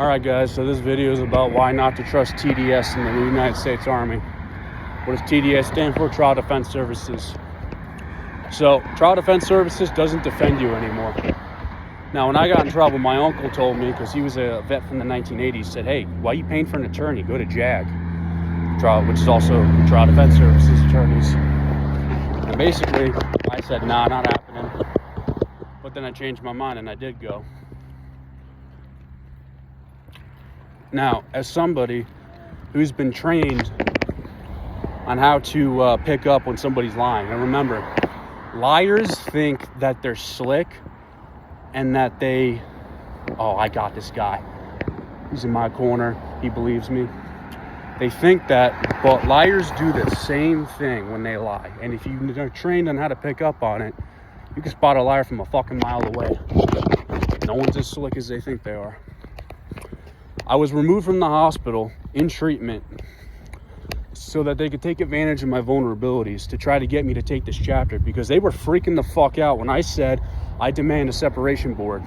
Alright guys, so this video is about why not to trust T.D.S. in the United States Army. What does T.D.S. stand for? Trial Defense Services. So, Trial Defense Services doesn't defend you anymore. Now, when I got in trouble, my uncle told me, because he was a vet from the 1980s, said, hey, why are you paying for an attorney? Go to JAG, which is also Trial Defense Services attorneys. And basically, I said, nah, not happening. But then I changed my mind and I did go. Now, as somebody who's been trained on how to pick up when somebody's lying, and remember, liars think that they're slick and that they, oh, I got this guy. He's in my corner. He believes me. They think that, but liars do the same thing when they lie. And if you're trained on how to pick up on it, you can spot a liar from a fucking mile away. No one's as slick as they think they are. I was removed from the hospital in treatment so that they could take advantage of my vulnerabilities to try to get me to take this chapter, because they were freaking the fuck out when I said I demand a separation board.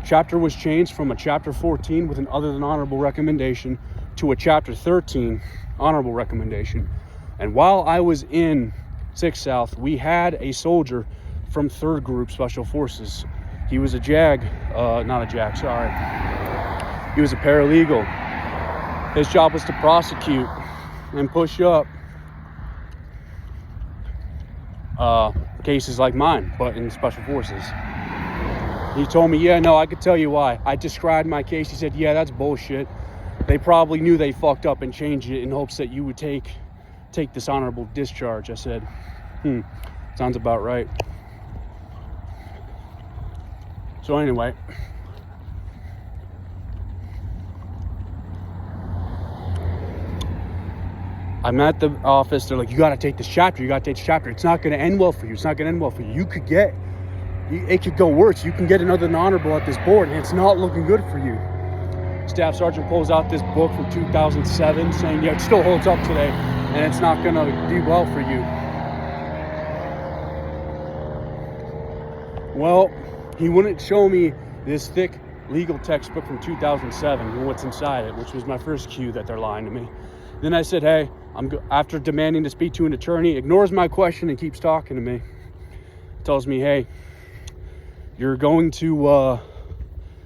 Chapter was changed from a chapter 14 with an other than honorable recommendation to a chapter 13 honorable recommendation. And while I was in 6 South, we had a soldier from 3rd Group Special Forces. He was a JAG, not a JAG, sorry. He was a paralegal. His job was to prosecute and push up cases like mine, but in Special Forces. He told me, yeah, no, I could tell you why. I described my case. He said, yeah, that's bullshit. They probably knew they fucked up and changed it in hopes that you would take this honorable discharge. I said, sounds about right. So anyway, I'm at the office. They're like, you got to take this chapter. You got to take this chapter. It's not going to end well for you. It's not going to end well for you. It could go worse. You can get another than honorable at this board, and it's not looking good for you. Staff Sergeant pulls out this book from 2007 saying, yeah, it still holds up today, and it's not going to do well for you. Well, he wouldn't show me this thick legal textbook from 2007 and what's inside it, which was my first cue that they're lying to me. Then I said, hey, after demanding to speak to an attorney, ignores my question and keeps talking to me. Tells me, hey, you're going to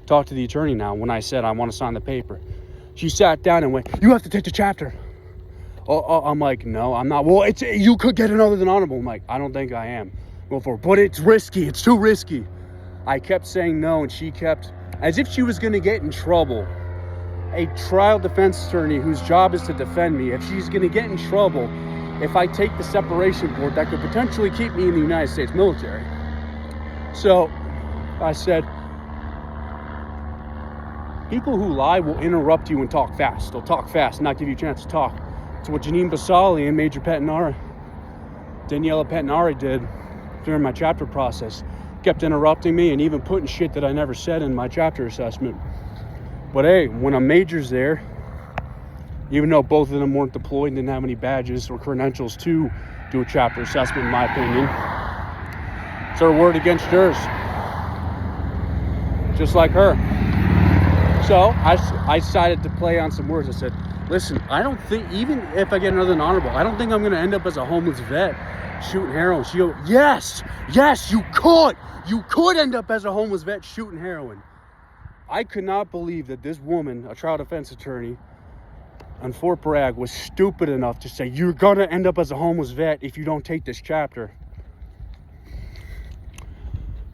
talk to the attorney now. When I said I want to sign the paper, she sat down and went, you have to take the chapter. I'm like, no, I'm not. Well, you could get another than honorable. I'm like, I don't think I am. Go for it. But it's risky. It's too risky. I kept saying no, and she kept, as if she was going to get in trouble. A trial defense attorney whose job is to defend me, if she's going to get in trouble if I take the separation board that could potentially keep me in the United States military. So I said, people who lie will interrupt you and talk fast. They'll talk fast and not give you a chance to talk. It's what Janine Basali and Major Daniela Petinari did during my chapter process. Kept interrupting me and even putting shit that I never said in my chapter assessment. But hey, when a major's there, even though both of them weren't deployed and didn't have any badges or credentials to do a chapter assessment, in my opinion, it's her word against yours. Just like her. So I decided to play on some words. I said, listen, I don't think, even if I get another than honorable, I don't think I'm going to end up as a homeless vet shooting heroin. She goes, yes, you could. You could end up as a homeless vet shooting heroin. I could not believe that this woman, a trial defense attorney on Fort Bragg, was stupid enough to say, you're going to end up as a homeless vet if you don't take this chapter.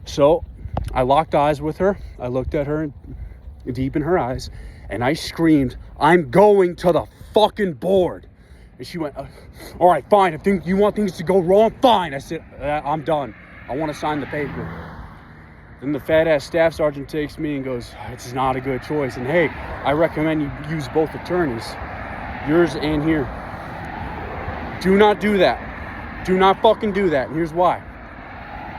So I locked eyes with her. I looked at her deep in her eyes, and I screamed, I'm going to the fucking board. And she went, all right, fine. If you want things to go wrong, fine. I said, I'm done. I want to sign the paper. Then the fat-ass staff sergeant takes me and goes, it's not a good choice. And hey, I recommend you use both attorneys, yours and here. Do not do that. Do not fucking do that. And here's why.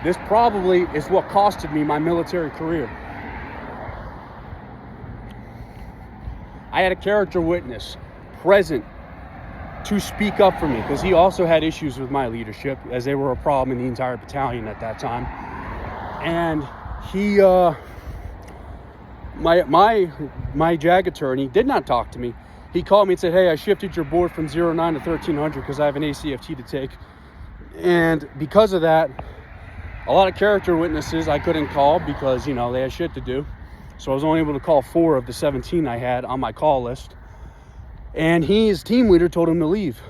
This probably is what costed me my military career. I had a character witness present to speak up for me, because he also had issues with my leadership, as they were a problem in the entire battalion at that time. And he My JAG attorney did not talk to me. He called me and said, hey, I shifted your board from 09 to 1300 because I have an ACFT to take. And because of that, a lot of character witnesses I couldn't call because, you know, they had shit to do. So I was only able to call 4 of the 17 I had on my call list. And his team leader told him to leave.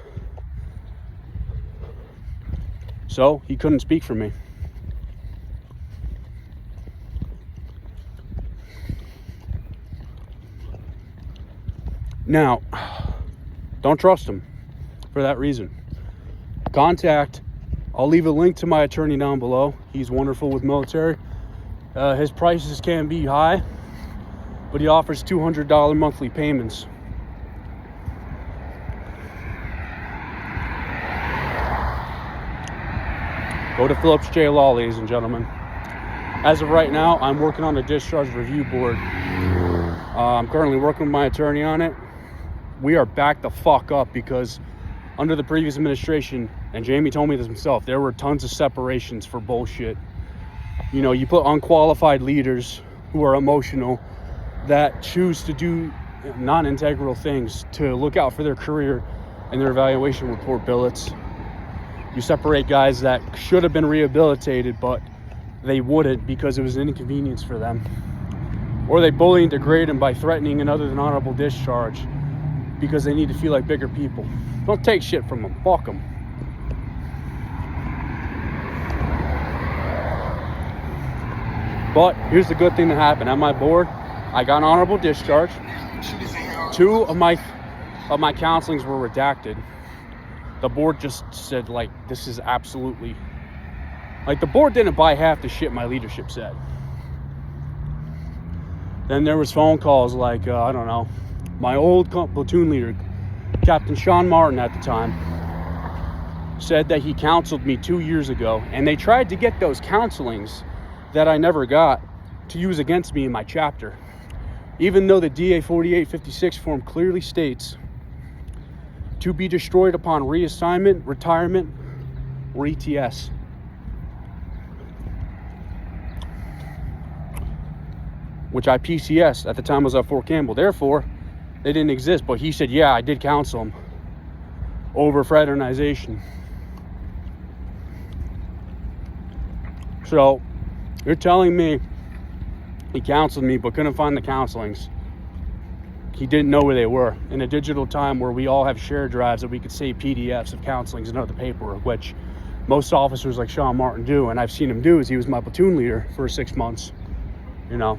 So he couldn't speak for me. Now, don't trust him for that reason. I'll leave a link to my attorney down below. He's wonderful with military. His prices can be high, but he offers $200 monthly payments. Go to Phillips J Law, ladies and gentlemen. As of right now, I'm working on a discharge review board. I'm currently working with my attorney on it. We are back the fuck up because under the previous administration, and Jamie told me this himself, there were tons of separations for bullshit. You know, you put unqualified leaders who are emotional that choose to do non-integral things to look out for their career and their evaluation report billets. You separate guys that should have been rehabilitated, but they wouldn't because it was an inconvenience for them. Or they bully and degrade them by threatening an other than honorable discharge because they need to feel like bigger people. Don't take shit from them. Fuck them. But here's the good thing that happened. At my board, I got an honorable discharge. 2 of my counselings were redacted. The board just said, like, this is absolutely... Like, the board didn't buy half the shit my leadership said. Then there was phone calls like, I don't know, my old platoon leader, Captain Sean Martin at the time, said that he counseled me 2 years ago, and they tried to get those counselings that I never got to use against me in my chapter, even though the DA 4856 form clearly states to be destroyed upon reassignment, retirement, or ETS. Which I PCS at the time was at Fort Campbell. Therefore, they didn't exist. But he said, yeah, I did counsel him over fraternization. So, you're telling me he counseled me but couldn't find the counselings. He didn't know where they were. In a digital time where we all have shared drives that we could save PDFs of counselings and other paperwork, which most officers like Sean Martin do, and I've seen him do, as he was my platoon leader for 6 months, you know.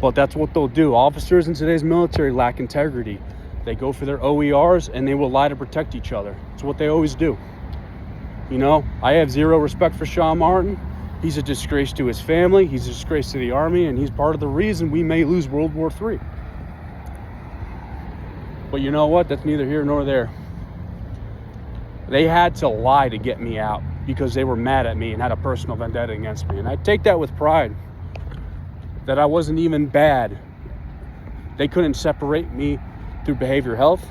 But that's what they'll do. Officers in today's military lack integrity. They go for their OERs and they will lie to protect each other. It's what they always do. You know, I have zero respect for Sean Martin. He's a disgrace to his family. He's a disgrace to the Army, and he's part of the reason we may lose World War III. But you know what? That's neither here nor there. They had to lie to get me out because they were mad at me and had a personal vendetta against me. And I take that with pride, that I wasn't even bad. They couldn't separate me through behavioral health.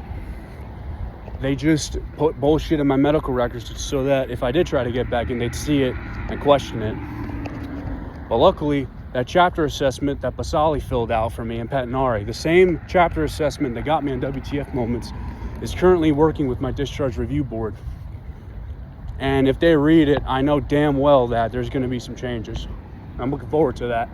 They just put bullshit in my medical records so that if I did try to get back in, they'd see it and question it. But luckily, that chapter assessment that Basali filled out for me in Patinari, the same chapter assessment that got me on WTF moments, is currently working with my discharge review board. And if they read it, I know damn well that there's going to be some changes. I'm looking forward to that.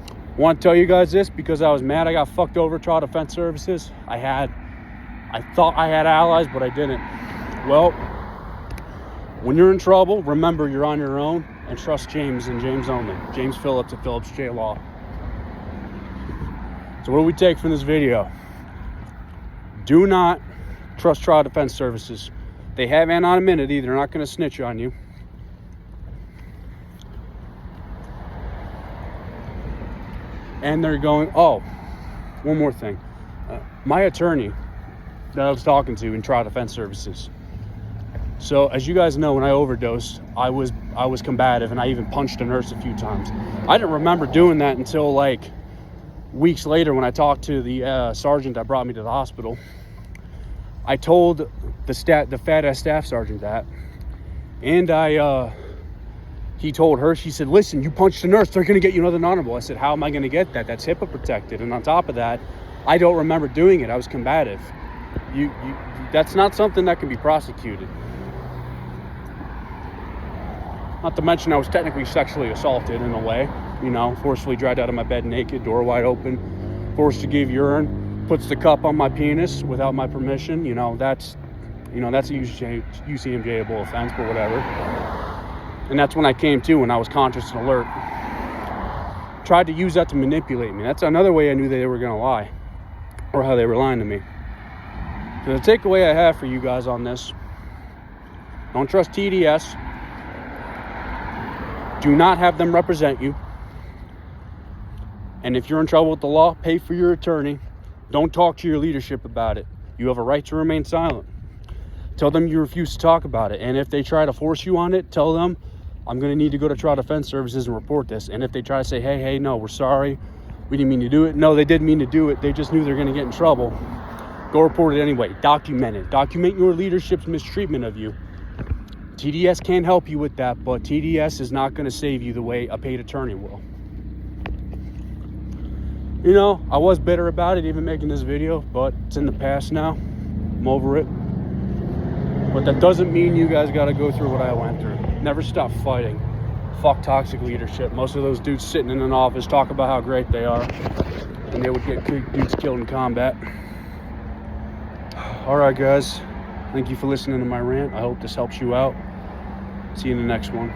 I want to tell you guys this because I was mad I got fucked over at Trial Defense Services. I thought I had allies, but I didn't. Well, when you're in trouble, remember you're on your own and trust James and James only. James Phillips at Phillips J Law. So what do we take from this video? Do not trust Trial Defense Services. They have anonymity. They're not going to snitch on you. And they're going, oh, one more thing. My attorney that I was talking to in Trial Defense Services. So as you guys know, when I overdosed, I was combative, and I even punched a nurse a few times. I didn't remember doing that until like weeks later when I talked to the sergeant that brought me to the hospital. I told the fat ass staff sergeant that, and I he told her, she said, listen, you punched a nurse, they're going to get you another non-honorable. I said, how am I going to get that? That's HIPAA protected. And on top of that, I don't remember doing it. I was combative. That's not something that can be prosecuted. Not to mention I was technically sexually assaulted in a way, forcefully dragged out of my bed naked, door wide open, forced to give urine, puts the cup on my penis without my permission. That's a UCMJable offense, but whatever. And that's when I came to, when I was conscious and alert. Tried to use that to manipulate me. That's another way I knew they were going to lie, or how they were lying to me. So the takeaway I have for you guys on this: don't trust T.D.S. Do not have them represent you. And if you're in trouble with the law, pay for your attorney. Don't talk to your leadership about it. You have a right to remain silent. Tell them you refuse to talk about it. And if they try to force you on it, tell them, I'm going to need to go to Trial Defense Services and report this. And if they try to say, hey, no, we're sorry, we didn't mean to do it. No, they did mean to do it. They just knew they're going to get in trouble. Go report it anyway. Document it. Document your leadership's mistreatment of you. TDS can't help you with that, but TDS is not going to save you the way a paid attorney will. I was bitter about it, even making this video, but it's in the past now. I'm over it. But that doesn't mean you guys got to go through what I went through. Never stop fighting. Fuck toxic leadership. Most of those dudes sitting in an office talk about how great they are, and they would get dudes killed in combat. All right, guys. Thank you for listening to my rant. I hope this helps you out. See you in the next one.